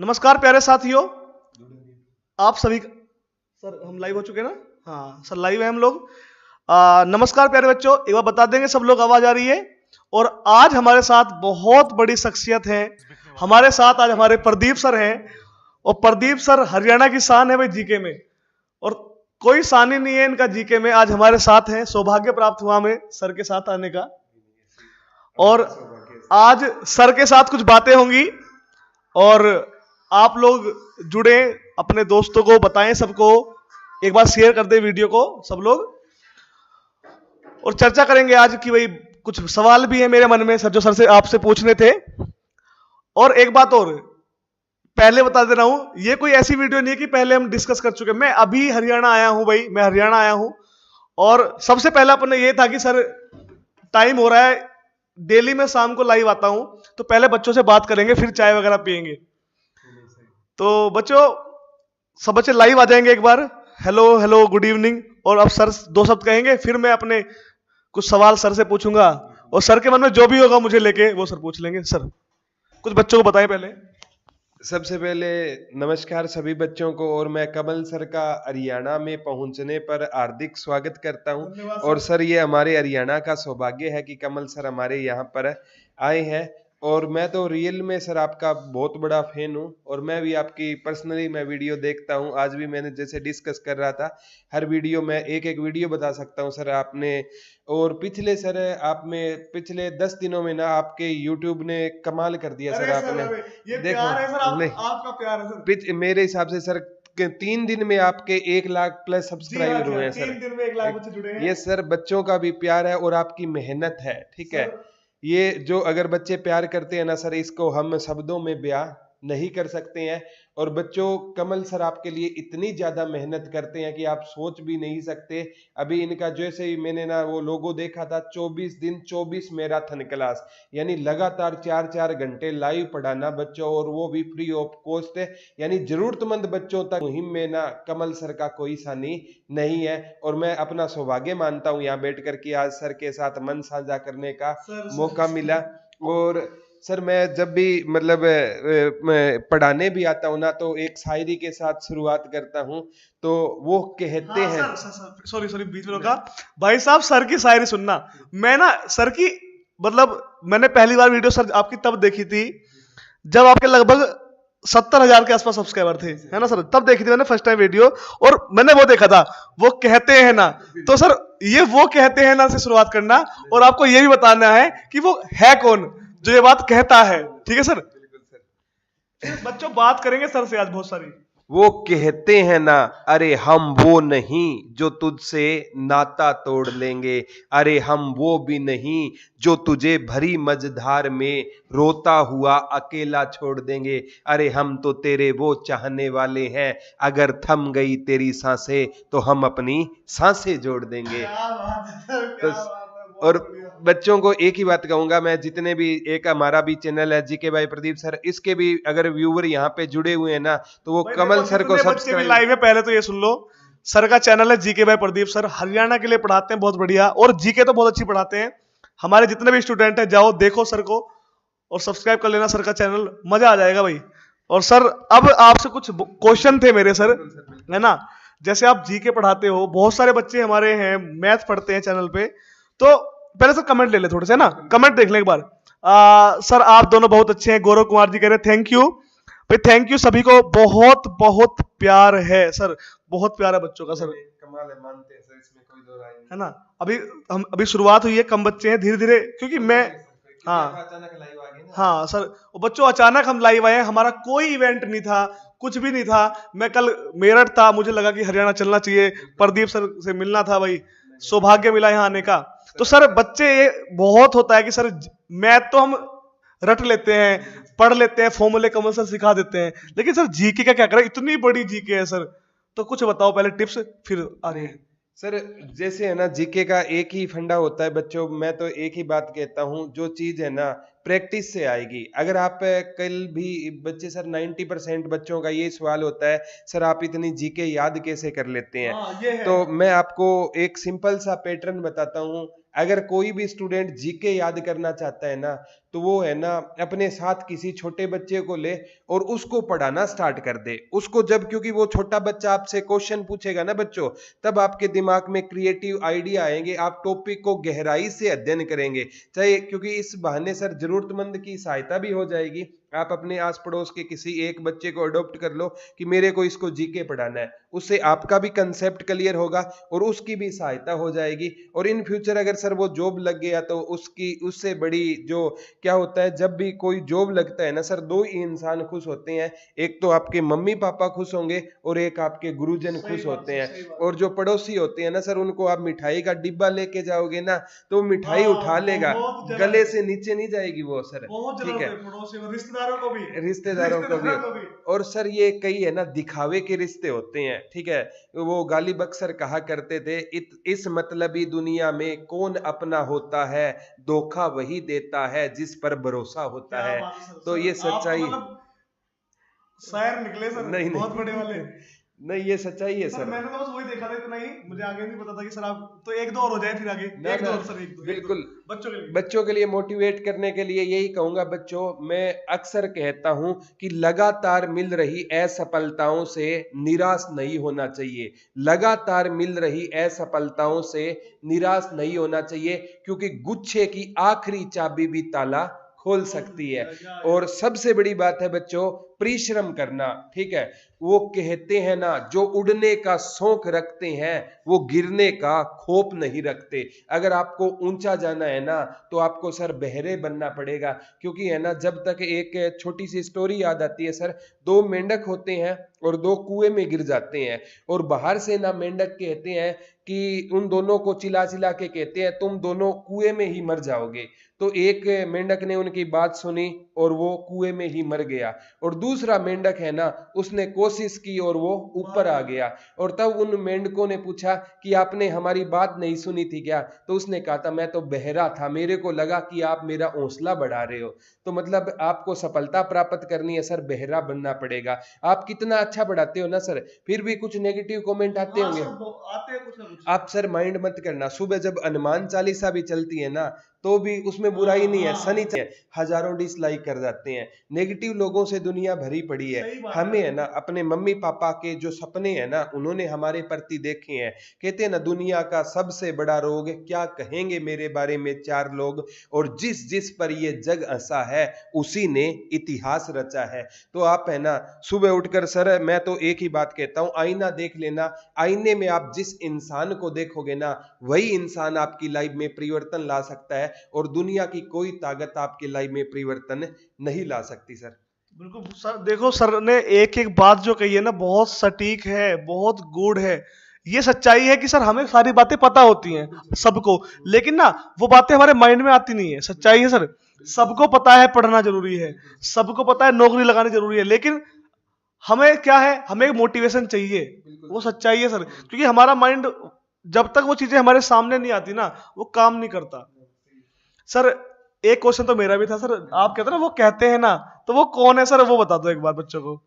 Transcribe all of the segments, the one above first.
नमस्कार प्यारे साथियों, आप सभी सर हम लाइव हो चुके हैं ना? हाँ सर, लाइव है हम लोग। नमस्कार प्यारे बच्चों, एक बार बता देंगे सब लोग, आवाज आ रही है? और आज हमारे साथ बहुत बड़ी शख्सियत है। हमारे साथ आज हमारे प्रदीप सर हैं, और प्रदीप सर हरियाणा की शान है भाई जीके में, और कोई शान ही नहीं है इनका जीके में। आज हमारे साथ हैं, सौभाग्य प्राप्त हुआ हमें सर के साथ आने का, और आज सर के साथ कुछ बातें होंगी, और आप लोग जुड़े, अपने दोस्तों को बताएं, सबको एक बार शेयर कर दे वीडियो को सब लोग। और चर्चा करेंगे आज की भाई, कुछ सवाल भी है मेरे मन में सर, जो सर से आपसे पूछने थे। और एक बात और पहले बता दे रहा हूं, ये कोई ऐसी वीडियो नहीं है कि पहले हम डिस्कस कर चुके। मैं अभी हरियाणा आया हूं भाई, मैं हरियाणा आया हूं, और सबसे पहला अपने ये था कि सर टाइम हो रहा है, डेली मैं शाम को लाइव आता हूं, तो पहले बच्चों से बात करेंगे, फिर चाय वगैरह पियेंगे। तो बच्चों, सब बच्चे लाइव आ जाएंगे एक बार। Hello hello, good evening. और अब सर दो शब्द कहेंगे, फिर मैं अपने कुछ सवाल सर से पूछूंगा, और सर के मन में जो भी होगा मुझे लेके वो सर पूछ लेंगे। सर कुछ बच्चों को बताएं पहले। सबसे पहले नमस्कार सभी बच्चों को, और मैं कमल सर का हरियाणा में पहुंचने पर हार्दिक स्वागत करता हूं। और सर ये हमारे हरियाणा का सौभाग्य है कि कमल सर हमारे यहाँ पर आए हैं, और मैं तो रियल में सर आपका बहुत बड़ा फैन हूं, और मैं भी आपकी पर्सनली मैं वीडियो देखता हूं। आज भी मैंने जैसे डिस्कस कर रहा था, हर वीडियो में एक एक वीडियो बता सकता हूं सर आपने। और पिछले सर आप में पिछले 10 दिनों में ना आपके यूट्यूब ने कमाल कर दिया सर। आपने ये देखो प्यार है सर, नहीं, आपका प्यार है सर। मेरे हिसाब से सर 3 दिन में आपके 1 लाख प्लस सब्सक्राइबर हुए हैं सर। 3 दिन में 1 लाख बच्चे जुड़े हैं। ये सर बच्चों का भी प्यार है और आपकी मेहनत है, ठीक है। ये जो अगर बच्चे प्यार करते हैं ना सर, इसको हम शब्दों में बयां नहीं कर सकते हैं। और बच्चों, कमल सर आपके लिए इतनी ज्यादा मेहनत करते हैं कि आप सोच भी नहीं सकते। अभी इनका जैसे ही मैंने ना वो लोगो देखा था, 24 दिन 24 मैराथन क्लास, यानी लगातार 4-4 घंटे लाइव पढ़ाना बच्चों, और वो भी फ्री ऑफ कॉस्ट है। यानी जरूरतमंद बच्चों तक मुहिम में ना कमल सर का कोई सानी नहीं है। और मैं अपना सौभाग्य मानता हूं यहाँ बैठ कर कि आज सर के साथ मन साझा करने का मौका मिला। और सर मैं जब भी मतलब मैं पढ़ाने भी आता हूँ ना, तो एक शायरी के साथ शुरुआत करता हूँ। तो वो कहते हैं, सॉरी सॉरी, बीच में रोका भाई साहब। सर की शायरी सुनना, मैं ना सर की मतलब मैंने पहली बार वीडियो सर आपकी तब देखी थी जब आपके लगभग 70,000 के आसपास सब्सक्राइबर थे, है ना सर? तब देखी थी मैंने फर्स्ट टाइम वीडियो, और मैंने वो देखा था, वो कहते हैं ना। तो सर ये वो कहते हैं ना से शुरुआत करना, और आपको ये भी बताना है कि वो है कौन जो ये बात कहता है, ठीक है सर? बच्चों बात करेंगे सर से आज बहुत सारी। वो कहते हैं ना, अरे हम वो नहीं जो तुझसे नाता तोड़ लेंगे, अरे हम वो भी नहीं जो तुझे भरी मझधार में रोता हुआ अकेला छोड़ देंगे, अरे हम तो तेरे वो चाहने वाले हैं, अगर थम गई तेरी सांसें तो हम अपनी सांसें जोड़ देंगे। तो और बच्चों को एक ही बात कहूंगा मैं, जितने भी एक हमारा भी चैनल है जीके भाई प्रदीप सर, इसके भी अगर व्यूवर यहाँ पे जुड़े हुए हैं ना, तो वो कमल सर को सब्सक्राइब। लाइव है, पहले तो ये सुन लो, सर का चैनल है जीके भाई प्रदीप सर, हरियाणा के लिए पढ़ाते हैं बहुत बढ़िया, और जीके तो बहुत अच्छी पढ़ाते हैं। हमारे जितने भी स्टूडेंट हैं, जाओ देखो सर को और सब्सक्राइब कर लेना सर का चैनल, मजा आ जाएगा भाई। और सर अब आपसे कुछ क्वेश्चन थे मेरे सर, है ना? जैसे आप जीके पढ़ाते हो, बहुत सारे बच्चे हमारे हैं मैथ पढ़ते हैं चैनल पे, तो पहले सर कमेंट ले ले थोड़े से, ना कमेंट देख ले एक बार। सर आप दोनों बहुत अच्छे हैं, गौरव कुमार जी कह रहे थैंक यू भाई, थैंक यू सभी को, बहुत बहुत प्यार है सर, बहुत प्यार है बच्चों का सर, कमाल है, मानते हैं सर, इसमें कोई दो राय नहीं है ना? अभी शुरुआत हुई है, कम बच्चे हैं, धीरे धीरे, क्योंकि मैं हाँ अचानक लाइव आ गए ना। हाँ सर, बच्चों अचानक हम लाइव आए हैं, हमारा कोई इवेंट नहीं था, कुछ भी नहीं था। मैं कल मेरठ था, मुझे लगा कि हरियाणा चलना चाहिए, प्रदीप सर से मिलना था भाई, सौभाग्य मिला यहाँ आने का। तो सर बच्चे ये बहुत होता है कि सर मैथ तो हम रट लेते हैं, पढ़ लेते हैं, फॉर्मूले कमल सर सिखा देते हैं, लेकिन सर जीके का क्या करें, इतनी बड़ी जीके है सर। तो कुछ बताओ पहले टिप्स, फिर आगे। सर जैसे है ना, जीके का एक ही फंडा होता है बच्चों, मैं तो एक ही बात कहता हूं, जो चीज है ना प्रैक्टिस से आएगी। अगर आप कल भी बच्चे, सर 90% बच्चों का ये सवाल होता है, सर आप इतनी जीके याद कैसे कर लेते हैं? ये है। तो मैं आपको एक सिंपल सा पैटर्न बताता हूं। अगर कोई भी स्टूडेंट जीके याद करना चाहता है ना, तो वो है ना अपने साथ किसी छोटे बच्चे को ले और उसको पढ़ाना स्टार्ट कर दे उसको। जब क्योंकि वो छोटा बच्चा आपसे क्वेश्चन पूछेगा ना बच्चों, तब आपके दिमाग में क्रिएटिव आइडिया आएंगे, आप टॉपिक को गहराई से अध्ययन करेंगे। चाहे क्योंकि इस बहाने सर जरूरतमंद की सहायता भी हो जाएगी। आप अपने आस पड़ोस के किसी एक बच्चे को अडॉप्ट कर लो कि मेरे को इसको जीके पढ़ाना है, उससे आपका भी कंसेप्ट क्लियर होगा और उसकी भी सहायता हो जाएगी। और इन फ्यूचर अगर सर वो जॉब लग गया तो उसकी उससे बड़ी जो क्या होता है, जब भी कोई जॉब लगता है ना सर, दो ही इंसान खुश होते हैं, एक तो आपके मम्मी पापा खुश होंगे और एक आपके गुरुजन खुश होते हैं। और जो पड़ोसी होते हैं ना सर, उनको आप मिठाई का डिब्बा लेके जाओगे ना तो मिठाई उठा लेगा, गले से नीचे नहीं जाएगी वो सर, ठीक है, रिश्तेदारों को भी। और सर ये कई है ना दिखावे के रिश्ते होते हैं, ठीक है। वो गालिब अक्सर कहा करते थे, इस मतलबी दुनिया में कौन अपना होता है, धोखा वही देता है जिस पर भरोसा होता है। तो ये सच्चाई शायर निकले सर, नहीं बहुत बड़े वाले। नहीं, ये सच्चाई है सर। मैंने तो बस वही देखा था, इतना ही मुझे आगे नहीं पता था कि सर आप तो एक दो और हो जाए फिर आगे। एक दो सर, एक दो बिल्कुल। बच्चों के लिए मोटिवेट करने के लिए यही कहूंगा बच्चों, मैं अक्सर कहता हूं कि लगातार मिल रही असफलताओं से निराश नहीं होना चाहिए। लगातार मिल रही असफलताओं से निराश नहीं होना चाहिए, क्योंकि गुच्छे की आखिरी चाबी भी ताला खोल सकती है। और सबसे बड़ी बात है बच्चों, परिश्रम करना, ठीक है। वो कहते हैं ना, जो उड़ने का शौक रखते हैं वो गिरने का खौफ नहीं रखते। अगर आपको ऊंचा जाना है ना तो आपको सर बहरे बनना पड़ेगा, क्योंकि है ना, जब तक एक छोटी सी स्टोरी याद आती है सर, दो मेंढक होते हैं और दो कुएं में गिर जाते हैं, और बाहर से ना मेंढक कहते हैं कि उन दोनों को चिल्ला चिल्ला के कहते हैं तुम दोनों कुएं में ही मर जाओगे। तो एक मेंढक ने उनकी बात सुनी और वो कुएं में ही मर गया, और दूसरा मेंढक है ना, उसने कोशिश की और वो ऊपर आ गया। और तब उन मेंढकों ने पूछा कि आपने हमारी बात नहीं सुनी थी क्या? तो उसने कहा था मैं तो बहरा था, मेरे को लगा कि आप मेरा हौसला बढ़ा रहे हो। तो मतलब आपको सफलता प्राप्त करनी है सर, बहरा बनना पड़ेगा। आप कितना अच्छा पढ़ाते हो ना सर, फिर भी कुछ नेगेटिव कमेंट आते होंगे, आते हैं कुछ ना कुछ। आप सर माइंड मत करना। सुबह जब हनुमान चालीसा भी चलती है ना तो भी उसमें बुराई नहीं है, सनी हजारों डिसलाइक कर जाते हैं। नेगेटिव लोगों से दुनिया भरी पड़ी है। हमें है ना अपने मम्मी पापा के जो सपने हैं ना, उन्होंने हमारे प्रति देखे हैं। कहते हैं ना, दुनिया का सबसे बड़ा रोग क्या कहेंगे मेरे बारे में चार लोग, और जिस जिस पर ये जग हंसा है उसी ने इतिहास रचा है। तो आप है ना सुबह उठकर सर, मैं तो एक ही बात कहता हूं, आईना देख लेना। आईने में आप जिस इंसान को देखोगे ना, वही इंसान आपकी लाइफ में परिवर्तन ला सकता है, और दुनिया की कोई ताकत आपके लाइफ में परिवर्तन नहीं ला सकती सर। बिल्कुल सर, देखो सर ने एक एक बात जो कही है ना, बहुत सटीक है, बहुत गूढ़ है। ये सच्चाई है कि सर हमें सारी बातें पता होती हैं सबको, लेकिन ना वो बातें हमारे माइंड में आती नहीं है। सच्चाई है सर, सबको पता है पढ़ना जरूरी है, सबको पता है नौकरी लगानी जरूरी है, लेकिन हमें क्या है, हमें मोटिवेशन चाहिए। वो सच्चाई है सर, क्योंकि हमारा माइंड जब तक वो चीजें हमारे सामने नहीं आती ना, वो काम नहीं करता। सर एक क्वेश्चन तो मेरा भी था सर, आप कहते हैं ना वो कहते हैं ना, तो वो कौन है सर, वो बता दो एक बार बच्चों को।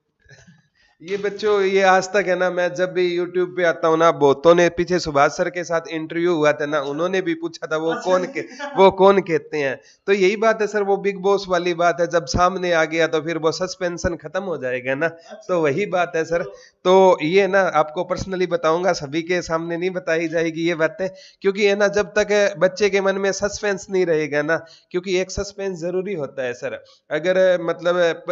ये बच्चों, ये आज तक है ना, मैं जब भी YouTube पे आता हूँ ना, बहुतों ने, पीछे सुभाष सर के साथ इंटरव्यू हुआ था ना, उन्होंने भी पूछा था वो कौन कहते हैं। तो यही बात है सर, वो बिग बॉस वाली बात है, जब सामने आ गया तो फिर वो सस्पेंशन खत्म हो जाएगा ना। तो वही बात है सर। तो ये ना आपको पर्सनली बताऊंगा, सभी के सामने नहीं बताई जाएगी ये बातें, क्योंकि है ना जब तक बच्चे के मन में सस्पेंस नहीं रहेगा ना, क्योंकि एक सस्पेंस जरूरी होता है सर। अगर मतलब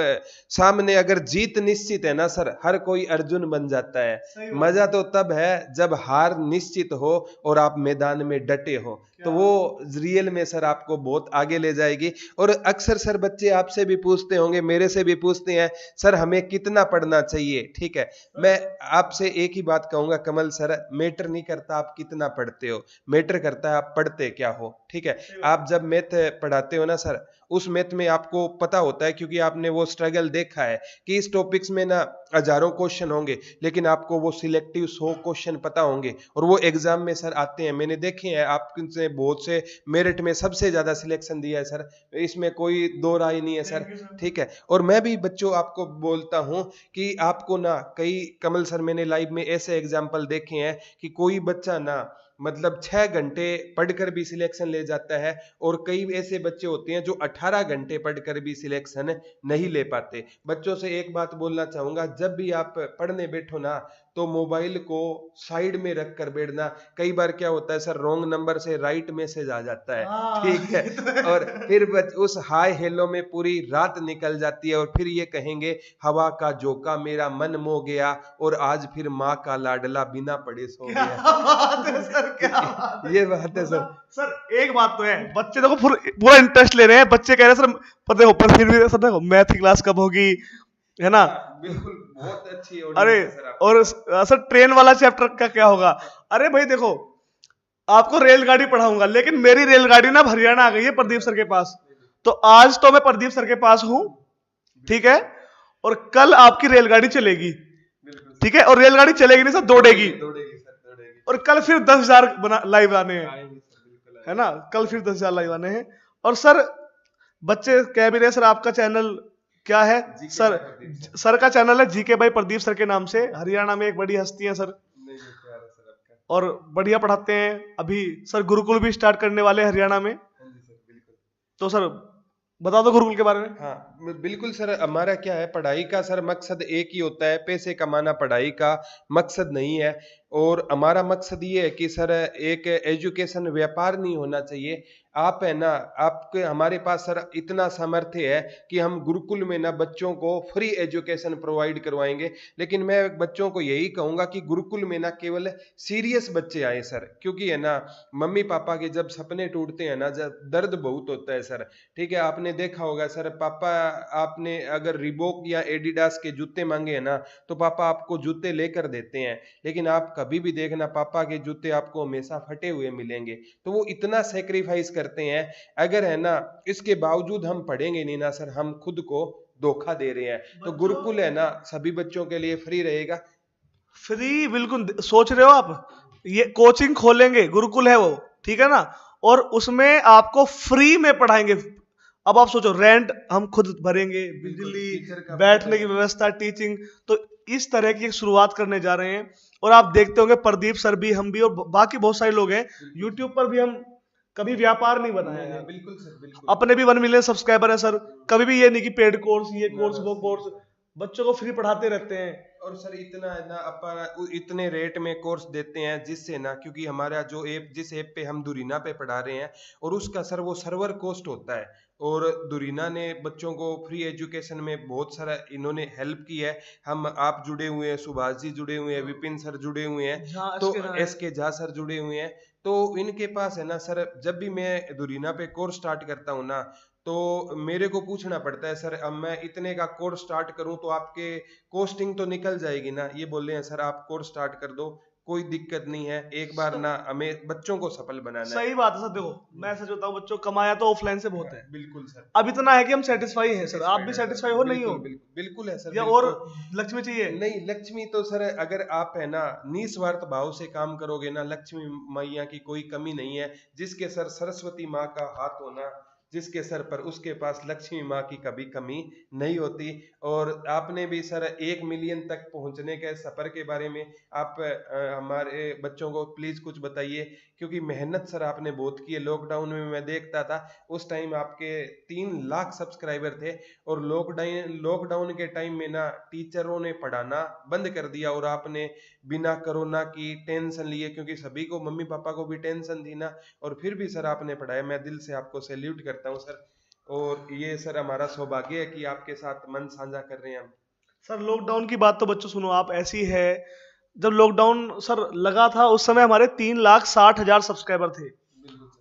सामने अगर जीत निश्चित है ना सर, हर कोई अर्जुन बन जाता है। मजा तो तब है जब हार निश्चित हो और आप मैदान में डटे हो, तो वो रियल में सर आपको बहुत आगे ले जाएगी। और अक्सर सर बच्चे आपसे भी पूछते होंगे, मेरे से भी पूछते हैं, सर हमें कितना पढ़ना चाहिए? ठीक है, मैं आपसे एक ही बात कहूंगा कमल सर, मैटर नहीं करता आप कितना पढ़ते हो, मैटर करता है आप पढ़ते क्या हो। ठीक है, आप जब मैथ पढ़ाते हो ना सर, उस मैथ में आपको पता होता है, क्योंकि आपने वो स्ट्रगल देखा है कि इस टॉपिक्स में ना हजारों क्वेश्चन होंगे, लेकिन आपको वो सिलेक्टिव 100 क्वेश्चन पता होंगे, और वो एग्जाम में सर आते हैं। मैंने देखे हैं आपसे बहुत से मेरिट में सबसे ज्यादा सिलेक्शन दिया है सर, इसमें कोई दो राय नहीं है सर। ठीक है, और मैं भी बच्चों आपको बोलता हूं कि आपको ना कई, कमल सर मैंने लाइव में ऐसे एग्जाम्पल देखे हैं कि कोई बच्चा ना मतलब 6 घंटे पढ़कर भी सिलेक्शन ले जाता है, और कई ऐसे बच्चे होते हैं जो 18 घंटे पढ़कर भी सिलेक्शन नहीं ले पाते। बच्चों से एक बात बोलना चाहूंगा, जब भी आप पढ़ने बैठो ना तो मोबाइल को साइड में रख कर बैठना। कई बार क्या होता है सर, रॉन्ग नंबर से राइट मैसेज आ जाता है, ठीक है, और फिर उस हाय हेलो में पूरी रात निकल जाती है, और फिर ये कहेंगे हवा का झोंका मेरा मन मोह गया, और आज फिर माँ का लाडला बिना पढ़े सो गया। ये बात है सर। सर एक बात तो है, बच्चे देखो पूरा इंटरेस्ट ले रहे हैं, बच्चे कह रहे हैं सर पर देखो, पर फिर भी सर देखो मैथ की क्लास कब होगी, है ना। बिल्कुल, बहुत अच्छी। अरे और सर ट्रेन वाला चैप्टर का क्या होगा। अरे भाई देखो, आपको रेलगाड़ी पढ़ाऊंगा, लेकिन मेरी रेलगाड़ी ना हरियाणा आ गई है प्रदीप सर के पास, तो आज तो मैं प्रदीप सर के पास हूं, ठीक है, और कल आपकी रेलगाड़ी चलेगी, ठीक है, और रेलगाड़ी चलेगी नहीं सर, दौड़ेगी, और कल फिर 10,000 लाइव आने हैं, है ना, कल फिर 10,000 लाइव आने हैं। और सर बच्चे कह भी रहे सर आपका चैनल क्या है, सर का चैनल है जीके बाई प्रदीप सर के नाम से, हरियाणा में एक बड़ी हस्ती है सर, और बढ़िया पढ़ाते हैं। अभी सर गुरुकुल भी स्टार्ट करने वाले हरियाणा में, तो सर बता दो गुरुकुल के बारे में। हाँ बिल्कुल सर, हमारा क्या है, पढ़ाई का सर मकसद एक ही होता है, पैसे कमाना पढ़ाई का मकसद नहीं है। और हमारा मकसद ये है कि सर एक एजुकेशन व्यापार नहीं होना चाहिए। आप है ना, आपके हमारे पास सर इतना सामर्थ्य है कि हम गुरुकुल में ना बच्चों को फ्री एजुकेशन प्रोवाइड करवाएंगे, लेकिन मैं बच्चों को यही कहूंगा कि गुरुकुल में ना केवल सीरियस बच्चे आए सर, क्योंकि है ना मम्मी पापा के जब सपने टूटते हैं ना, जब दर्द बहुत होता है सर, ठीक है। आपने देखा होगा सर, पापा आपने अगर रिबॉक या एडिडास के जूते मांगे हैं ना, तो पापा आपको जूते लेकर देते हैं, लेकिन आप कभी भी देखना पापा के जूते आपको हमेशा फटे हुए मिलेंगे। तो वो इतना सेक्रीफाइस करते हैं, अगर है ना इसके बावजूद हम पढ़ेंगे नहीं ना सर, हम खुद को धोखा दे रहे हैं। तो गुरुकुल है ना सभी बच्चों के लिए फ्री रहेगा। फ्री बिल्कुल सोच रहे हो आप, ये कोचिंग खोलेंगे, गुरुकुल है वो, ठीक है ना, और उसमें आपको फ्री में पढ़ाएंगे। अब आप सोचो, रेंट हम खुद भरेंगे, बिजली, बैठने की व्यवस्था, टीचिंग, तो इस तरह की एक शुरुआत करने जा रहे हैं। और आप देखते होंगे प्रदीप सर भी, हम भी, और बाकी बहुत सारे लोग हैं, यूट्यूब पर भी हम कभी व्यापार नहीं बनाया है। बिल्कुल सर, बिल्कुल। अपने भी 1 मिलियन सब्सक्राइबर है सर, कभी भी ये नहीं कि पेड कोर्स, ये कोर्स, वो कोर्स, बच्चों को फ्री पढ़ाते रहते हैं। और सर इतना है ना, अपन इतने रेट में कोर्स देते हैं जिससे ना, क्योंकि हमारा जो ऐप, जिस ऐप पे हम दुरीना पे पढ़ा रहे हैं, और उसका सर वो सर्वर कॉस्ट होता है, और दुरीना ने बच्चों को फ्री एजुकेशन में बहुत सारा इन्होंने हेल्प की है। हम आप जुड़े हुए हैं, सुभाष जी जुड़े हुए हैं, विपिन सर जुड़े हुए हैं, तो SK झा सर जुड़े हुए हैं। तो इनके पास है ना सर, जब भी मैं दुरीना पे कोर्स स्टार्ट करता हूँ ना, तो मेरे को पूछना पड़ता है सर, अब मैं इतने का कोर्स स्टार्ट करूं तो आपके कोस्टिंग तो निकल जाएगी ना। ये बोल रहे हैं सर आप कोर्स स्टार्ट कर दो, कोई दिक्कत नहीं है, एक बार ना हमें बच्चों को सफल बनाना है। सही बात है सर। देखो मैं सच बताऊं, बच्चों कमाया तो ऑफलाइन से बहुत है। बिल्कुल सर। अब इतना है कि हम सेटिस्फाई हैं सर, आप भी सेटिस्फाई हो, नहीं हो? बिल्कुल है सर। या और लक्ष्मी चाहिए? नहीं, लक्ष्मी तो सर अगर आप है ना निस्वार्थ भाव से काम करोगे ना, लक्ष्मी मैया की कोई कमी नहीं है। जिसके सर सरस्वती माँ का हाथ होना, जिसके सर पर उसके पास लक्ष्मी माँ की कभी कमी नहीं होती। और आपने भी सर 1 मिलियन तक पहुंचने के सफर के बारे में आप हमारे बच्चों को प्लीज कुछ बताइए, क्योंकि मेहनत सर आपने बहुत की है। लॉकडाउन में मैं देखता था, उस टाइम आपके 3 लाख सब्सक्राइबर थे, और लॉकडाउन के टाइम में ना टीचरों ने पढ़ाना बंद कर दिया, और आपने बिना कोरोना की टेंशन लिए, क्योंकि सभी को, मम्मी पापा को भी टेंशन थी ना, और फिर भी सर आपने पढ़ाया। मैं दिल से आपको सैल्यूट करता हूँ सर, और ये सर हमारा सौभाग्य है कि आपके साथ मन साझा कर रहे हैं हम। सर लॉकडाउन की बात तो बच्चों सुनो आप, ऐसी है, जब लॉकडाउन सर लगा था उस समय हमारे 3,60,000 सब्सक्राइबर थे,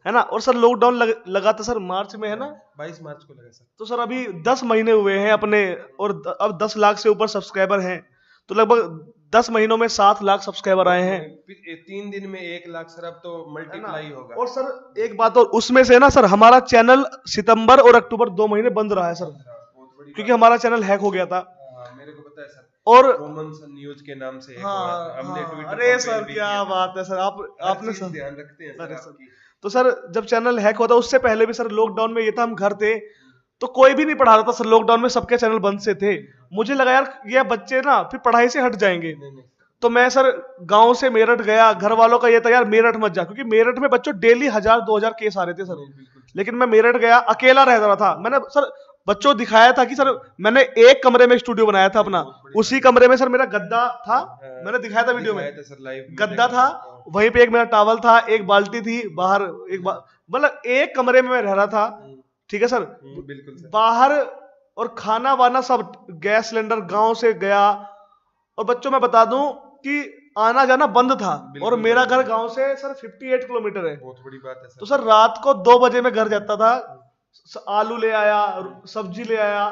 है ना। और सर लॉकडाउन लगा था सर मार्च में, है ना, 22 मार्च को लगा सर। तो सर अभी 10 महीने हुए हैं अपने, और अब 10 लाख से ऊपर सब्सक्राइबर हैं, तो लगभग 10 महीनों में 7 लाख सब्सक्राइबर आए हैं। 3 दिन में 1 लाख सर, अब तो मल्टीप्लाई होगा। और सर एक बात और, उसमें से ना सर हमारा चैनल सितंबर और अक्टूबर 2 महीने बंद रहा है सर, क्योंकि हमारा चैनल हैक हो गया था। मेरे को पता है सर, और रोमन सन न्यूज के नाम से हमने ट्वीट, अरे सर क्या बात है सर, आपने सर ध्यान रखते हैं सर आपकी। तो सर जब चैनल हैक हुआ था, उससे पहले भी सर लॉकडाउन में ये था, हम घर थे तो कोई भी नहीं पढ़ा रहा था सर, लॉकडाउन में सबके चैनल बंद से थे। मुझे लगा यार ये बच्चे ना फिर पढ़ाई से हट जाएंगे, तो मैं सर गांव से मेरठ गया, घर वालों का ये था यार मेरठ मत जा, क्योंकि मेरठ में बच्चों डेली 1000-2000 केस आ रहे थे सर। लेकिन मैं मेरठ गया, अकेला रह रहा था। मैंने सर बच्चों दिखाया था कि सर मैंने एक कमरे में स्टूडियो बनाया था अपना, उसी कमरे में सर मेरा गद्दा था, मैंने दिखाया था वीडियो में, गद्दा था, वहीं पे एक मेरा टॉवल था, एक बाल्टी थी, बाहर मतलब एक कमरे में मैं रह रहा था, ठीक है सर। बिल्कुल बाहर और खाना वाना सब, गैस सिलेंडर गांव से गया। और बच्चों मैं बता दूं कि आना जाना बंद था, और मेरा घर गांव से सर 58 किलोमीटर है। बहुत बड़ी बात है सर। तो सर रात को 2 बजे मैं घर जाता था, आलू ले आया, सब्जी ले आया,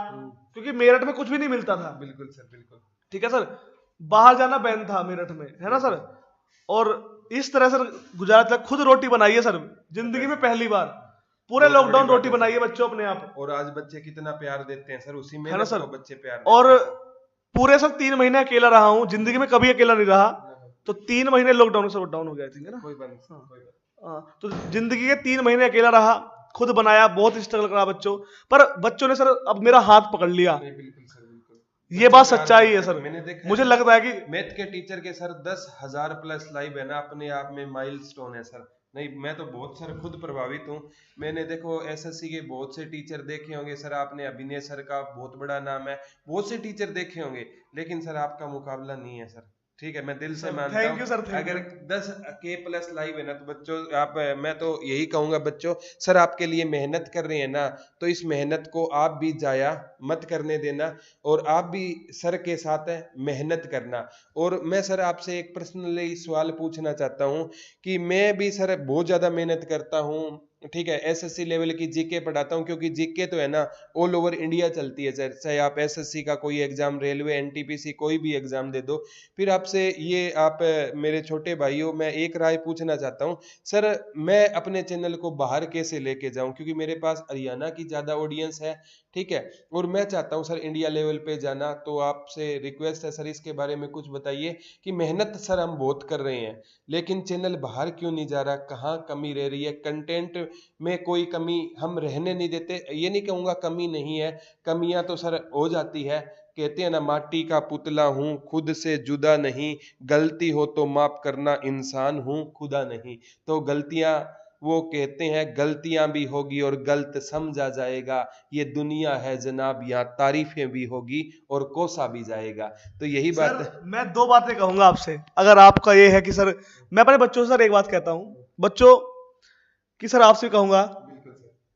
क्योंकि मेरठ में कुछ भी नहीं मिलता था। बिल्कुल सर, बिल्कुल, ठीक है सर। बाहर जाना बैन था मेरठ में, है ना सर। और इस तरह सर गुजारा था। खुद रोटी बनाई है सर, जिंदगी में पहली बार पूरे लॉकडाउन रोटी बनाई है बच्चों अपने आप। और आज बच्चे कितना प्यार देते हैं सर, उसी में है ना सर, बच्चे प्यार और पूरे सर 3 महीने अकेला रहा हूँ, जिंदगी में कभी अकेला नहीं रहा। तो 3 महीने लॉकडाउन से डाउन हो गया थी ना, कोई बात नहीं। हाँ, तो जिंदगी के 3 महीने अकेला रहा, खुद बनाया, बहुत स्ट्रगल करा बच्चों, पर बच्चों ने सर अब मेरा हाथ पकड़ लिया। बिल्कुल सर, बिल्कुल, ये बात सच्चाई है सर। मैंने देखा, मुझे लगता है कि मैथ के टीचर के सर 10,000 प्लस लाइव है ना, अपने आप में माइलस्टोन है सर। नहीं, मैं तो बहुत सर खुद प्रभावित हूँ। मैंने देखो एसएससी के बहुत से टीचर देखे होंगे सर, आपने अभिनय सर का बहुत बड़ा नाम है, बहुत से टीचर देखे होंगे, लेकिन सर आपका मुकाबला नहीं है सर। ठीक है, मैं दिल से मानता हूँ। अगर 10K प्लस लाइव है ना, तो बच्चों आप, मैं तो यही कहूंगा बच्चों, सर आपके लिए मेहनत कर रहे हैं ना, तो इस मेहनत को आप भी जाया मत करने देना, और आप भी सर के साथ मेहनत करना। और मैं सर आपसे एक पर्सनली सवाल पूछना चाहता हूँ कि मैं भी सर बहुत ज्यादा मेहनत करता हूँ, ठीक है, एसएससी लेवल की जीके पढ़ाता हूँ, क्योंकि जीके तो है ना ऑल ओवर इंडिया चलती है सर। चाहे आप एसएससी का कोई एग्जाम, रेलवे, एनटीपीसी कोई भी एग्जाम दे दो। फिर आपसे ये, आप मेरे छोटे भाई हो, मैं एक राय पूछना चाहता हूँ सर, मैं अपने चैनल को बाहर कैसे लेके जाऊं, क्योंकि मेरे पास हरियाणा की ज्यादा ऑडियंस है, ठीक है, और मैं चाहता हूं सर इंडिया लेवल पे जाना। तो आपसे रिक्वेस्ट है सर, इसके बारे में कुछ बताइए कि मेहनत सर हम बहुत कर रहे हैं, लेकिन चैनल बाहर क्यों नहीं जा रहा, कहाँ कमी रह रही है, कंटेंट में कोई कमी हम रहने नहीं देते। ये नहीं कहूंगा कमी नहीं है, कमियां तो सर हो जाती है। कहते हैं ना, माटी का पुतला हूं, खुद से जुदा नहीं, गलती हो तो माफ करना, इंसान हूं खुदा नहीं। तो गलतियां, वो कहते हैं गलतियां भी होगी और गलत समझा जाएगा, ये दुनिया है जनाब, यहाँ तारीफें भी होगी और कोसा भी जाएगा। तो यही बात है। मैं 2 बातें कहूंगा आपसे, अगर आपका ये है कि सर, मैं अपने बच्चों से सर एक बात कहता हूं, बच्चों कि सर आपसे कहूंगा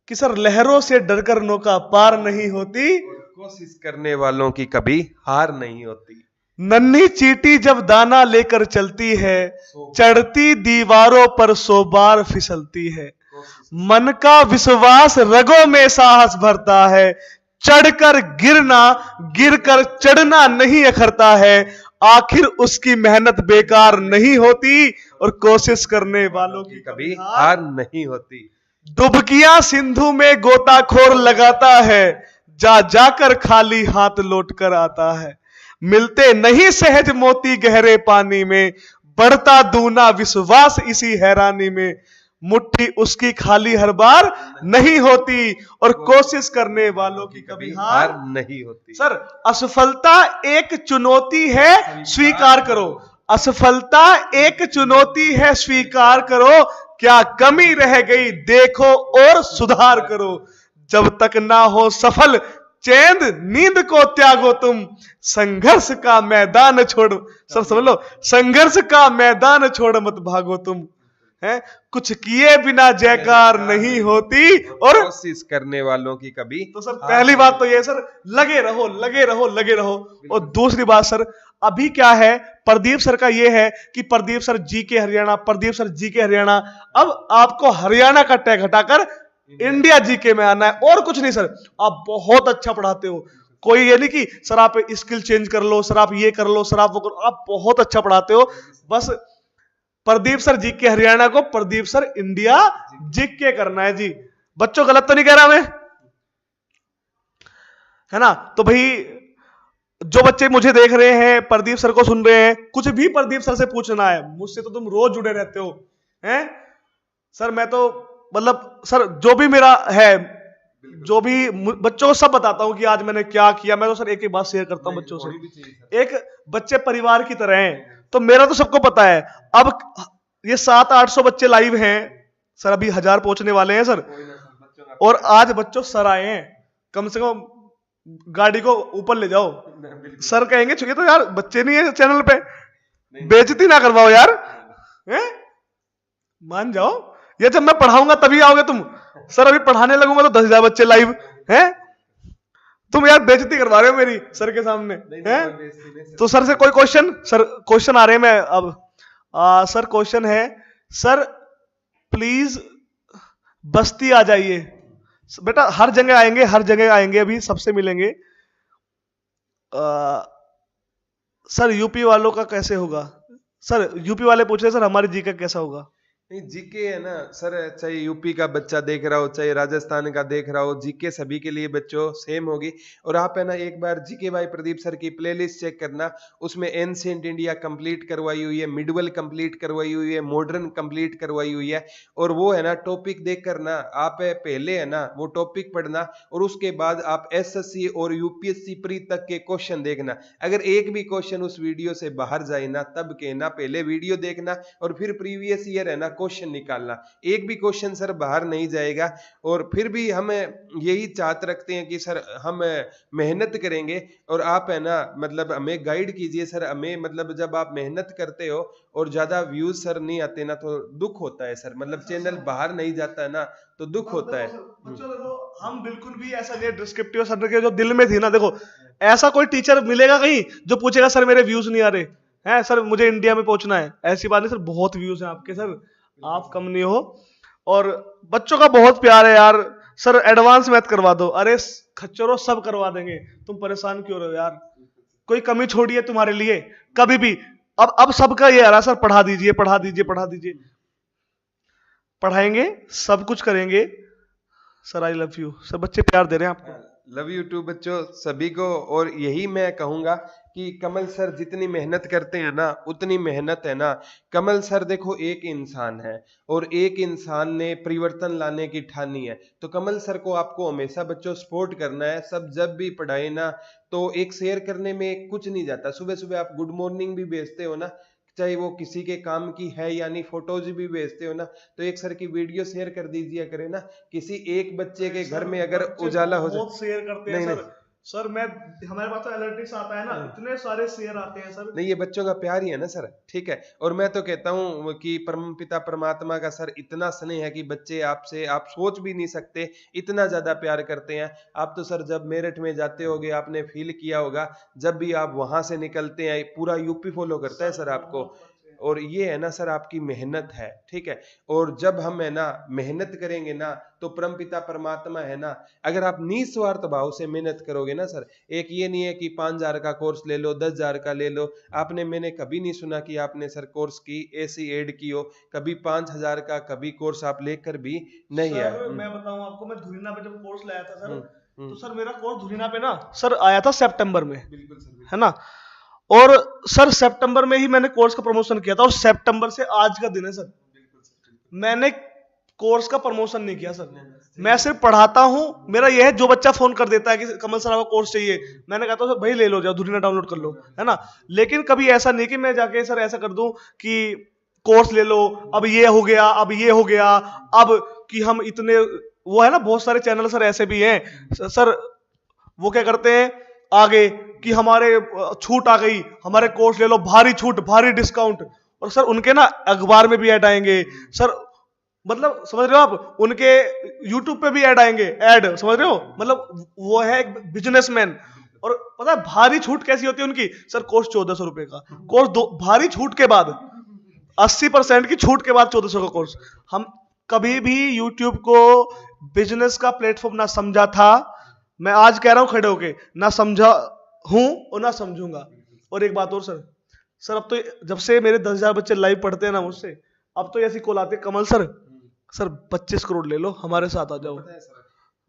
कि सर लहरों से डरकर नौका पार नहीं होती, कोशिश करने वालों की कभी हार नहीं होती। नन्ही चींटी जब दाना लेकर चलती है, चढ़ती दीवारों पर 100 बार फिसलती है। मन का विश्वास रगों में साहस भरता है, चढ़कर गिरना, गिरकर चढ़ना नहीं अखरता है। आखिर उसकी मेहनत बेकार नहीं होती, और कोशिश करने वालों की कभी हार नहीं होती। डुबकियां सिंधु में गोताखोर लगाता है, जा जाकर खाली हाथ लौट कर आता है। मिलते नहीं सहज मोती गहरे पानी में, बढ़ता दूना विश्वास इसी हैरानी में। मुट्ठी उसकी खाली हर बार नहीं होती, और कोशिश करने वालों की कभी हार नहीं होती। सर असफलता एक चुनौती है, स्वीकार करो। असफलता एक चुनौती है, स्वीकार करो। क्या कमी रह गई देखो और सुधार करो। जब तक ना हो सफल चैन नींद को त्यागो तुम, संघर्ष का मैदान छोड़, सब समझ लो, संघर्ष का मैदान छोड़ मत भागो तुम। है कुछ किए बिना जयकार नहीं होती, और कोशिश करने वालों की कभी। तो सर पहली बात तो ये सर, लगे रहो लगे रहो लगे रहो। और दूसरी बात सर, अभी क्या है, प्रदीप सर का ये है कि Pradeep sir GK Haryana, Pradeep sir GK Haryana. अब आपको हरियाणा का टैग हटाकर इंडिया जीके में आना है, और कुछ नहीं सर। आप बहुत अच्छा पढ़ाते हो, कोई ये नहीं कि सर आप स्किल चेंज कर लो, सर आप ये कर लो, सर आप वो करो। आप बहुत अच्छा पढ़ाते हो। बस प्रदीप सर जीके हरियाणा को प्रदीप सर इंडिया जीके करना है जी। बच्चों गलत तो नहीं कह रहा मैं, है ना। तो भाई जो बच्चे मुझे देख रहे हैं, प्रदीप सर को सुन रहे हैं, कुछ भी प्रदीप सर से पूछना है, मुझसे तो तुम रोज जुड़े रहते हो, हैं सर। मैं तो मतलब सर जो भी मेरा है, जो भी बच्चों को सब बताता हूं कि आज मैंने क्या किया। मैं तो सर एक ही बात शेयर करता हूं बच्चों से, एक बच्चे परिवार की तरह हैं। तो मेरा तो सबको पता है। अब ये 700-800 बच्चे लाइव हैं सर, अभी 1000 पहुंचने वाले हैं सर। और आज बच्चों सर आए हैं, कम से कम गाड़ी को ऊपर ले जाओ। सर कहेंगे चुके तो यार बच्चे नहीं है चैनल पे, बेइज्जती ना करवाओ यार, हैं? मान जाओ। ये जब मैं पढ़ाऊंगा तभी आओगे तुम। सर अभी पढ़ाने लगूंगा तो 10,000 बच्चे लाइव हैं, तुम यार बेइज्जती करवा रहे हो मेरी सर के सामने, हैं? तो सर से कोई क्वेश्चन, सर क्वेश्चन आ रहे हैं। मैं अब सर क्वेश्चन है, सर प्लीज बस्ती आ जाइए। बेटा हर जगह आएंगे, हर जगह आएंगे, अभी सबसे मिलेंगे। सर यूपी वालों का कैसे होगा? सर यूपी वाले पूछ रहे सर हमारी जी का कैसा होगा? नहीं, जीके है ना सर, चाहे यूपी का बच्चा देख रहा हो चाहे राजस्थान का देख रहा हो, जीके सभी के लिए बच्चों सेम होगी। और आप है ना एक बार जीके भाई प्रदीप सर की प्लेलिस्ट चेक करना, उसमें एंशिएंट इंडिया कंप्लीट करवाई हुई है, मिडवल कंप्लीट करवाई हुई है, मॉडर्न कंप्लीट करवाई हुई है। और वो है ना टॉपिक देख कर ना आप पहले है ना वो टॉपिक पढ़ना, और उसके बाद आप एसएससी और यूपीएससी प्री तक के क्वेश्चन देखना। अगर एक भी क्वेश्चन उस वीडियो से बाहर जाए ना, तब कहना पहले वीडियो देखना और फिर प्रीवियस ईयर है ना क्वेश्चन निकालना। एक भी क्वेश्चन सर बाहर नहीं जाएगा। और फिर भी हम यही चाहत रखते हैं कि सर हम मेहनत करेंगे, और आप है ना मतलब हमें गाइड कीजिए सर। हमें मतलब जब आप मेहनत करते हो और ज्यादा व्यूज सर नहीं आते ना, तो दुख होता है सर, मतलब चैनल बाहर नहीं जाता है ना, तो दुख होता है। बच्चों देखो, हम बिल्कुल भी ऐसा नहीं, डिस्क्रिप्टिव सर के जो दिल में थी ना, देखो ऐसा कोई टीचर मिलेगा कहीं जो पूछेगा सर मेरे व्यूज नहीं आ रहे हैं, सर मुझे इंडिया में पहुंचना है। ऐसी बात नहीं सर, बहुत व्यूज हैं आपके सर, आप कम नहीं हो। और बच्चों का बहुत प्यार है यार। सर एडवांस मैथ करवा दो, अरे खच्चरों सब करवा देंगे, तुम परेशान क्यों रहे हो यार? कोई कमी छोड़ी है तुम्हारे लिए कभी भी? अब सबका ये आ रहा सर पढ़ा दीजिए, पढ़ा दीजिए, पढ़ा दीजिए। पढ़ाएंगे, सब कुछ करेंगे sir. I love you sir, बच्चे प्यार दे रहे हैं आपको। लव यू टू बच्चों सभी को। और यही मैं कहूंगा कि कमल सर जितनी मेहनत करते हैं ना, उतनी मेहनत है ना। कमल सर देखो एक इंसान है, और एक इंसान ने परिवर्तन लाने की ठानी है, तो कमल सर को आपको हमेशा बच्चों सपोर्ट करना है। सब जब भी पढ़ाए ना, तो एक शेयर करने में कुछ नहीं जाता। सुबह सुबह आप गुड मॉर्निंग भी भेजते हो ना, चाहे वो किसी के काम की है यानी फोटोज भी भेजते हो ना, तो एक सर की वीडियो शेयर कर दीजिए करे ना। किसी एक बच्चे के घर में अगर उजाला हो जाए, बहुत शेयर करते हैं सर। सर मैं, हमारे पास तो एनालिटिक्स आता है ना, इतने सारे शेयर आते हैं सर। नहीं, ये बच्चों का प्यार ही है ना सर, ठीक है। और मैं तो कहता हूँ कि परम पिता परमात्मा का सर इतना स्नेह है कि बच्चे आपसे आप सोच भी नहीं सकते, इतना ज्यादा प्यार करते हैं। आप तो सर जब मेरठ में जाते होगे आपने फील किया होगा, जब भी आप वहां से निकलते हैं पूरा यूपी फॉलो करता है सर आपको। और ये है ना सर आपकी मेहनत है, ठीक है। और जब हम है ना मेहनत करेंगे ना, तो परम पिता परमात्मा है ना, अगर आप निस्वार्थ भाव से मेहनत करोगे ना सर, एक ये नहीं है कि 5,000 का कोर्स ले लो, 10,000 का ले लो। आपने, मैंने कभी नहीं सुना कि आपने सर कोर्स की ऐसी एड की हो, कभी 5,000 का कभी कोर्स आप लेकर भी नहीं है। मैं बताऊं आपको, मैं धुरीना पे जब कोर्स लाया था सर, तो सर मेरा कोर्स धुरीना पे ना सर आया था सितंबर में, बिल्कुल सर, है ना। और सर सितंबर में ही मैंने कोर्स का प्रमोशन किया था, और सितंबर से आज का दिन है सर, मैंने कोर्स का प्रमोशन नहीं किया सर। मैं सिर्फ पढ़ाता हूं। मेरा यह है, जो बच्चा फोन कर देता है कि कमल सर आपको कोर्स चाहिए, मैंने कहा था भाई ले लो, जाओ धुरीना डाउनलोड कर लो, है ना। लेकिन कभी ऐसा नहीं कि मैं जाके सर ऐसा कर दूं कि कोर्स ले लो, अब ये हो गया, अब ये हो गया, अब कि हम इतने, वो है ना बहुत सारे चैनल सर ऐसे भी हैं सर, वो क्या करते हैं आगे कि हमारे छूट आ गई, हमारे कोर्स ले लो, भारी छूट, भारी डिस्काउंट। और सर उनके ना अखबार में भी ऐड आएंगे सर, मतलब समझ रहे हो आप, उनके यूट्यूब पे भी ऐड आएंगे, ऐड, समझ रहे हो, मतलब वो है एक बिजनेसमैन। और पता है भारी छूट कैसी होती है उनकी? सर कोर्स 1,400 रुपए का कोर्स, भारी छूट के बाद 80% की छूट के बाद 1,400 का कोर्स। हम कभी भी यूट्यूब को बिजनेस का प्लेटफॉर्म ना समझा था, मैं आज कह रहा हूं खड़े होके, ना समझा हूं और ना समझूंगा। और एक बात और सर अब तो जब से मेरे 10,000 बच्चे लाइव पढ़ते हैं ना मुझसे, अब तो ऐसी कॉल आती है, कमल सर 25 करोड़ ले लो, हमारे साथ आ जाओ। पता है सर,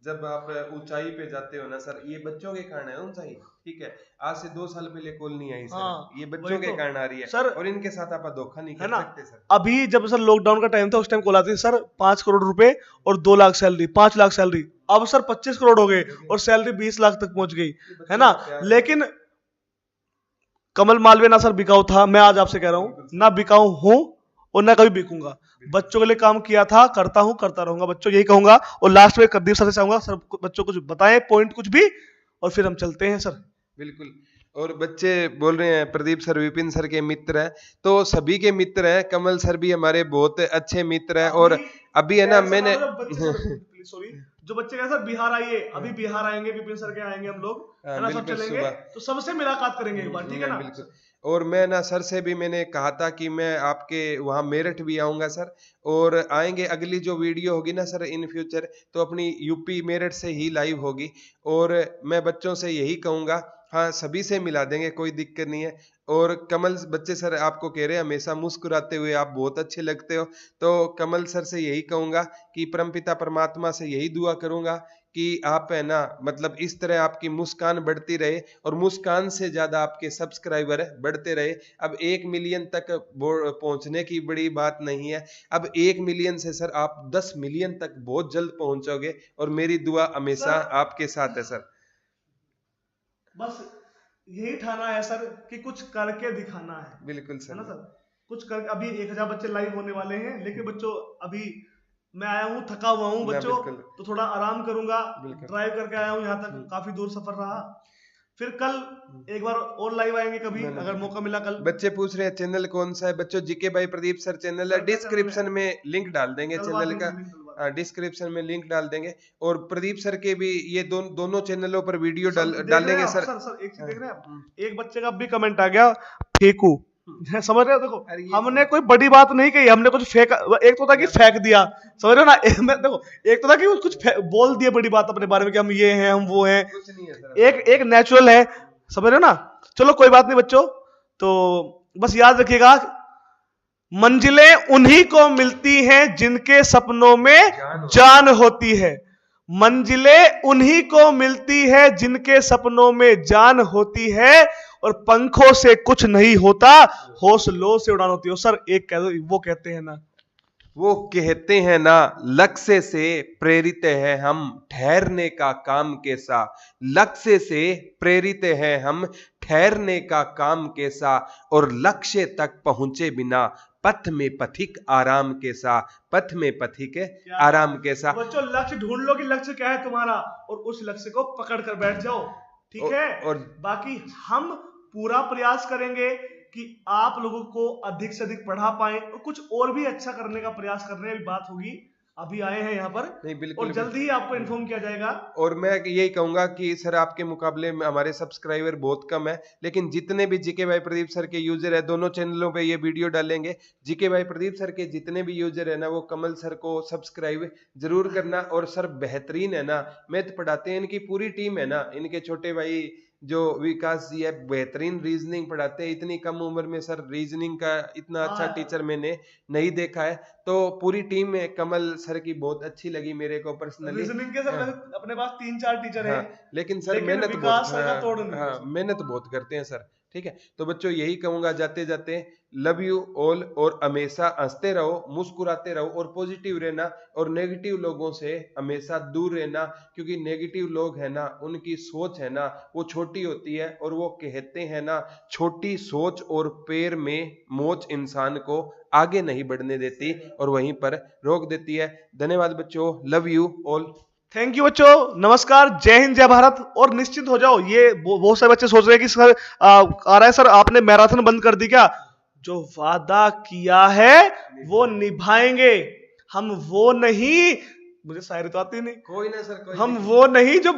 जब आप ऊंचाई पे जाते हो ना सर, ये बच्चों के कारण है ऊंचाई, ठीक है। आज से 2 साल पहले कॉल नहीं आई सर, हाँ, ये बच्चों के कारण आ रही है सर। और इनके साथ आप धोखा नहीं है कर ना, सकते सर। अभी जब सर लॉकडाउन का टाइम था, उस टाइम कॉल आती थी सर 5 करोड़ रुपए और 2 लाख सैलरी, 5 लाख सैलरी। अब सर 25 करोड़ हो गए और सैलरी 20 लाख तक पहुंच गई, है ना। लेकिन कमल मालवीय ना सर बिकाऊ था, मैं आज आपसे कह रहा हूँ ना बिकाऊ हूँ और ना कभी बिकूंगा। बच्चों के लिए काम किया था, करता हूँ, करता रहूंगा बच्चों, यही कहूंगा। और लास्ट में प्रदीप सर से चाहूंगा सर बच्चों कुछ बताएं पॉइंट कुछ भी, और फिर हम चलते हैं सर। बिल्कुल। और बच्चे बोल रहे हैं प्रदीप सर विपिन सर के मित्र हैं, तो सभी के मित्र हैं, कमल सर भी हमारे बहुत अच्छे मित्र हैं। और अभी है ना मैंने सॉरी जो बच्चे कह सर बिहार आइए, अभी बिहार आएंगे, विपिन सर के आएंगे हम लोग, है ना, सब चलेंगे तो सबसे मुलाकात करेंगे एक बार, ठीक है ना। बिल्कुल। और मैं ना सर से भी मैंने कहा था कि मैं आपके वहाँ मेरठ भी आऊंगा सर, और आएंगे। अगली जो वीडियो होगी ना सर इन फ्यूचर, तो अपनी यूपी मेरठ से ही लाइव होगी। और मैं बच्चों से यही कहूंगा, हाँ सभी से मिला देंगे, कोई दिक्कत नहीं है। और कमल बच्चे सर आपको कह रहे हैं हमेशा मुस्कुराते हुए आप बहुत अच्छे लगते हो, तो कमल सर से यही कहूंगा कि परमपिता परमात्मा से यही दुआ करूंगा कि आप है ना मतलब इस तरह आपकी मुस्कान बढ़ती रहे, और मुस्कान से ज्यादा आपके सब्सक्राइबर बढ़ते रहे। अब 1 मिलियन तक पहुंचने की बड़ी बात नहीं है, अब 1 मिलियन से सर आप 10 मिलियन तक बहुत जल्द पहुंचोगे, और मेरी दुआ हमेशा आपके साथ है सर। बस यही ठाना है सर कि कुछ करके दिखाना है। बिल्कुल सर, है ना सर, कुछ कर। अभी 1000 बच्चे लाइव होने वाले हैं, लेकिन बच्चों अभी मैं आया हूँ, थका हुआ हूँ बच्चों, तो थोड़ा आराम करूंगा। ड्राइव करके आया हूँ यहाँ तक, काफी दूर सफर रहा। फिर कल एक बार और लाइव आएंगे कभी, अगर मौका मिला कल। बच्चे पूछ रहे हैं चैनल कौन सा है। बच्चों जीके भाई प्रदीप सर चैनल है, डिस्क्रिप्शन में लिंक डाल देंगे चैनल का, डिस्क्रिप्शन में लिंक डाल देंगे। और प्रदीप सर के भी ये दोनों चैनलों पर वीडियो डालेंगे सर। सर एक चीज देख रहे हैं आप, एक बच्चे का भी कमेंट आ गया फेंकू, समझ रहे हो। देखो हमने कोई बड़ी बात नहीं कही, हमने कुछ फेंका। एक तो था कि फेंक दिया, समझ रहे हो ना। देखो एक तो था कि कुछ बोल दिया बड़ी बात अपने बारे में कि हम ये हैं हम वो हैं, कुछ नहीं है सर। एक नेचुरल है, समझ रहे हो ना। चलो कोई बात नहीं बच्चों, तो बस याद रखिएगा मंजिलें उन्हीं को मिलती हैं जिनके सपनों में जान होती है। मंजिलें उन्हीं को मिलती है जिनके सपनों में जान होती है, और पंखों से कुछ नहीं होता, हौसलों से उड़ान होती है। सर एक कह दो, वो कहते हैं ना लक्ष्य से प्रेरित है हम, ठहरने का काम कैसा। लक्ष्य से प्रेरित है हम, ठहरने का काम कैसा। और लक्ष्य तक पहुंचे बिना पथ में पथिक आराम कैसा। पथ में पथिक आराम कैसा। बच्चों लक्ष्य ढूंढ लो कि लक्ष्य क्या है तुम्हारा, और उस लक्ष्य को पकड़ कर बैठ जाओ, ठीक है। और बाकी हम पूरा प्रयास करेंगे कि आप लोगों को अधिक से अधिक पढ़ा पाए, और कुछ और भी अच्छा करने का प्रयास करने की बात होगी। अभी आए हैं यहाँ पर, नहीं बिल्कुल, और जल्दी ही आपको इन्फॉर्म किया जाएगा। और मैं यही कहूंगा कि सर आपके मुकाबले में हमारे सब्सक्राइबर बहुत कम है, लेकिन जितने भी जीके भाई प्रदीप सर के यूजर है, दोनों चैनलों पे ये वीडियो डालेंगे। जीके भाई प्रदीप सर के जितने भी यूजर है ना, वो कमल सर को सब्सक्राइब जरूर करना। और सर बेहतरीन है ना, मैथ पढ़ाते हैं, इनकी पूरी टीम है ना, इनके छोटे भाई जो विकास जी है बेहतरीन रीजनिंग पढ़ाते हैं। इतनी कम उम्र में सर रीजनिंग का इतना अच्छा टीचर मैंने नहीं देखा है। तो पूरी टीम में कमल सर की बहुत अच्छी लगी मेरे को पर्सनली। रीजनिंग के सर अपने पास 3-4 टीचर हैं, लेकिन सर मेहनत बहुत करते हैं सर, ठीक है। तो बच्चों यही कहूंगा जाते जाते, लव यू ऑल, और हमेशा हंसते रहो, मुस्कुराते रहो, और पॉजिटिव रहना, और नेगेटिव लोगों से हमेशा दूर रहना। क्योंकि नेगेटिव लोग है ना, उनकी सोच है ना वो छोटी होती है, और वो कहते हैं ना छोटी सोच और पैर में मोच इंसान को आगे नहीं बढ़ने देती, और वहीं पर रोक देती है। धन्यवाद बच्चों, love you all. Thank you बच्चों, नमस्कार, जय हिंद जय भारत। और निश्चिंत हो जाओ, ये बहुत सारे बच्चे सोच रहे हैं कि सर आ रहा है सर आपने मैराथन बंद कर दी क्या। जो वादा किया है वो निभाएंगे हम, वो नहीं, मुझे शायरी तो आती नहीं, कोई ना सर, कोई हम वो नहीं जो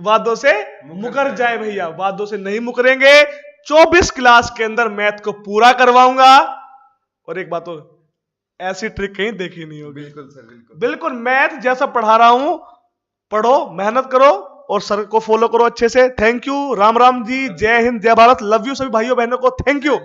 वादों से मुकर जाए भैया, वादों से नहीं मुकरेंगे। 24 क्लास के अंदर मैथ को पूरा करवाऊंगा। और एक बात और, ऐसी ट्रिक कहीं देखी नहीं होगी। बिल्कुल सर, बिल्कुल बिल्कुल मैथ जैसा पढ़ा रहा हूं, पढ़ो, मेहनत करो, और सर को फॉलो करो अच्छे से। थैंक यू, राम राम जी, जय हिंद जय भारत, लव यू सभी भाइयों बहनों को, थैंक यू।